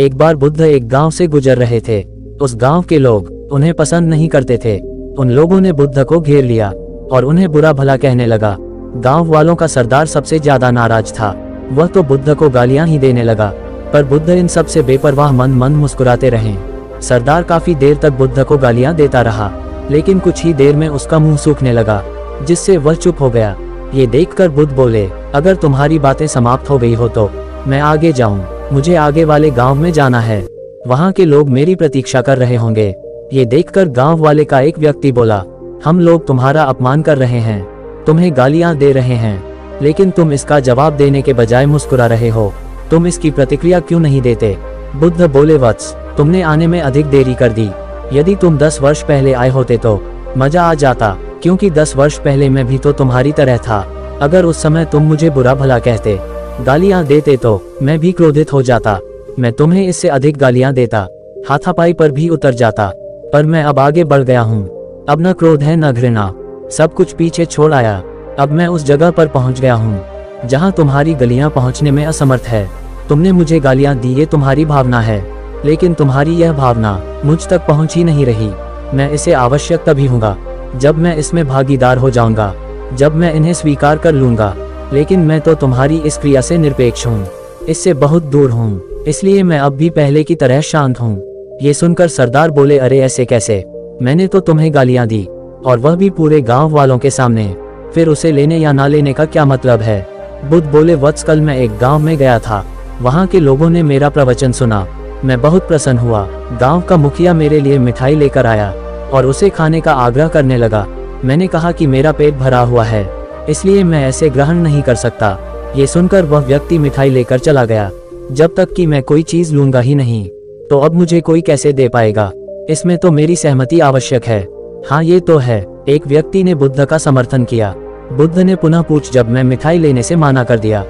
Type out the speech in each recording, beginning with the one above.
एक बार बुद्ध एक गांव से गुजर रहे थे। उस गांव के लोग उन्हें पसंद नहीं करते थे। उन लोगों ने बुद्ध को घेर लिया और उन्हें बुरा भला कहने लगा। गांव वालों का सरदार सबसे ज्यादा नाराज था। वह तो बुद्ध को गालियां ही देने लगा, पर बुद्ध इन सब से बेपरवाह मन मन मुस्कुराते रहे। सरदार काफी देर तक बुद्ध को गालियां देता रहा, लेकिन कुछ ही देर में उसका मुंह सूखने लगा, जिससे वह चुप हो गया। ये देखकर बुद्ध बोले, अगर तुम्हारी बातें समाप्त हो गई हो तो मैं आगे जाऊं। मुझे आगे वाले गांव में जाना है, वहां के लोग मेरी प्रतीक्षा कर रहे होंगे। ये देखकर गांव वाले का एक व्यक्ति बोला, हम लोग तुम्हारा अपमान कर रहे हैं, तुम्हें गालियां दे रहे हैं, लेकिन तुम इसका जवाब देने के बजाय मुस्कुरा रहे हो। तुम इसकी प्रतिक्रिया क्यों नहीं देते? बुद्ध बोले, वत्स, तुमने आने में अधिक देरी कर दी। यदि तुम 10 वर्ष पहले आए होते तो मजा आ जाता, क्योंकि 10 वर्ष पहले मैं भी तो तुम्हारी तरह था। अगर उस समय तुम मुझे बुरा भला कहते, गालियां देते, तो मैं भी क्रोधित हो जाता। मैं तुम्हें इससे अधिक गालियां देता, हाथापाई पर भी उतर जाता। पर मैं अब आगे बढ़ गया हूँ। अब न क्रोध है न घृणा, सब कुछ पीछे छोड़ आया। अब मैं उस जगह पर पहुँच गया हूँ जहाँ तुम्हारी गलियां पहुँचने में असमर्थ है। तुमने मुझे गालियां दी, ये तुम्हारी भावना है, लेकिन तुम्हारी यह भावना मुझ तक पहुँच ही नहीं रही। मैं इसे आवश्यक तभी हूँगा जब मैं इसमें भागीदार हो जाऊंगा, जब मैं इन्हें स्वीकार कर लूंगा। लेकिन मैं तो तुम्हारी इस क्रिया से निरपेक्ष हूँ, इससे बहुत दूर हूँ, इसलिए मैं अब भी पहले की तरह शांत हूँ। ये सुनकर सरदार बोले, अरे ऐसे कैसे? मैंने तो तुम्हें गालियां दी, और वह भी पूरे गांव वालों के सामने। फिर उसे लेने या ना लेने का क्या मतलब है? बुद्ध बोले, वत्स, कल मैं एक गाँव में गया था, वहाँ के लोगों ने मेरा प्रवचन सुना, मैं बहुत प्रसन्न हुआ। गाँव का मुखिया मेरे लिए मिठाई लेकर आया और उसे खाने का आग्रह करने लगा। मैंने कहा कि मेरा पेट भरा हुआ है, इसलिए मैं ऐसे ग्रहण नहीं कर सकता। ये सुनकर वह व्यक्ति मिठाई लेकर चला गया। जब तक कि मैं कोई चीज लूंगा ही नहीं, तो अब मुझे कोई कैसे दे पाएगा? इसमें तो मेरी सहमति आवश्यक है। हाँ, ये तो है। एक व्यक्ति ने बुद्ध का समर्थन किया। बुद्ध ने पुनः पूछ, जब मैं मिठाई लेने से माना कर दिया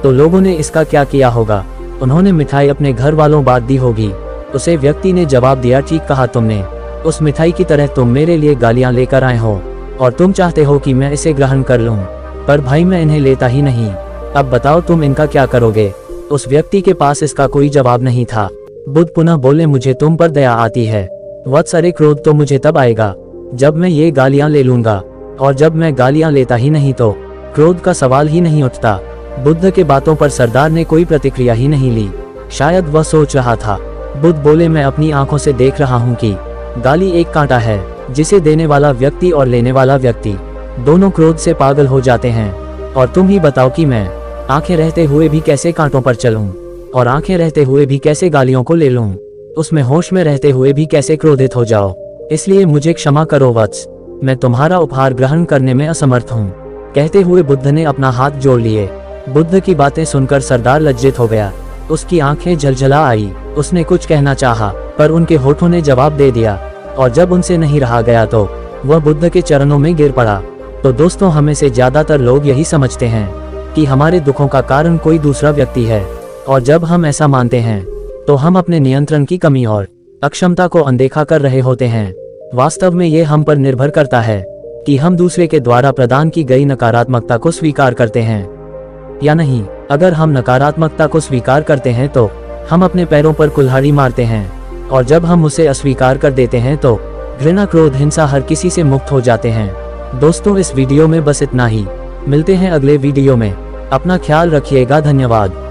तो लोगों ने इसका क्या किया होगा? उन्होंने मिठाई अपने घर वालों बांट दी होगी। उसे व्यक्ति ने जवाब दिया, ठीक कहा तुमने। उस मिठाई की तरह तुम मेरे लिए गालियां लेकर आए हो और तुम चाहते हो कि मैं इसे ग्रहण कर लूं, पर भाई मैं इन्हें लेता ही नहीं। अब बताओ तुम इनका क्या करोगे? उस व्यक्ति के पास इसका कोई जवाब नहीं था। बुद्ध पुनः बोले, मुझे तुम पर दया आती है वत्स। अरे क्रोध तो मुझे तब आएगा जब मैं ये गालियां ले लूंगा, और जब मैं गालियां लेता ही नहीं तो क्रोध का सवाल ही नहीं उठता। बुद्ध के बातों पर सरदार ने कोई प्रतिक्रिया ही नहीं ली। शायद वह सोच रहा था। बुद्ध बोले, मैं अपनी आंखों से देख रहा हूँ कि गाली एक कांटा है, जिसे देने वाला व्यक्ति और लेने वाला व्यक्ति दोनों क्रोध से पागल हो जाते हैं। और तुम ही बताओ कि मैं आंखें रहते हुए भी कैसे कांटों पर चलूं, और आंखें रहते हुए भी कैसे गालियों को ले लूं, उसमें होश में रहते हुए भी कैसे क्रोधित हो जाओ। इसलिए मुझे क्षमा करो वत्स, मैं तुम्हारा उपहार ग्रहण करने में असमर्थ हूँ। कहते हुए बुद्ध ने अपना हाथ जोड़ लिए। बुद्ध की बातें सुनकर सरदार लज्जित हो गया। उसकी आंखें झलझला आई। उसने कुछ कहना चाहा, पर उनके होठों ने जवाब दे दिया, और जब उनसे नहीं रहा गया तो वह बुद्ध के चरणों में गिर पड़ा। तो दोस्तों, हमें से ज्यादातर लोग यही समझते हैं कि हमारे दुखों का कारण कोई दूसरा व्यक्ति है, और जब हम ऐसा मानते हैं तो हम अपने नियंत्रण की कमी और अक्षमता को अनदेखा कर रहे होते हैं। वास्तव में ये हम पर निर्भर करता है कि हम दूसरे के द्वारा प्रदान की गई नकारात्मकता को स्वीकार करते हैं या नहीं। अगर हम नकारात्मकता को स्वीकार करते हैं तो हम अपने पैरों पर कुल्हाड़ी मारते हैं, और जब हम उसे अस्वीकार कर देते हैं तो घृणा, क्रोध, हिंसा हर किसी से मुक्त हो जाते हैं। दोस्तों, इस वीडियो में बस इतना ही। मिलते हैं अगले वीडियो में। अपना ख्याल रखिएगा। धन्यवाद।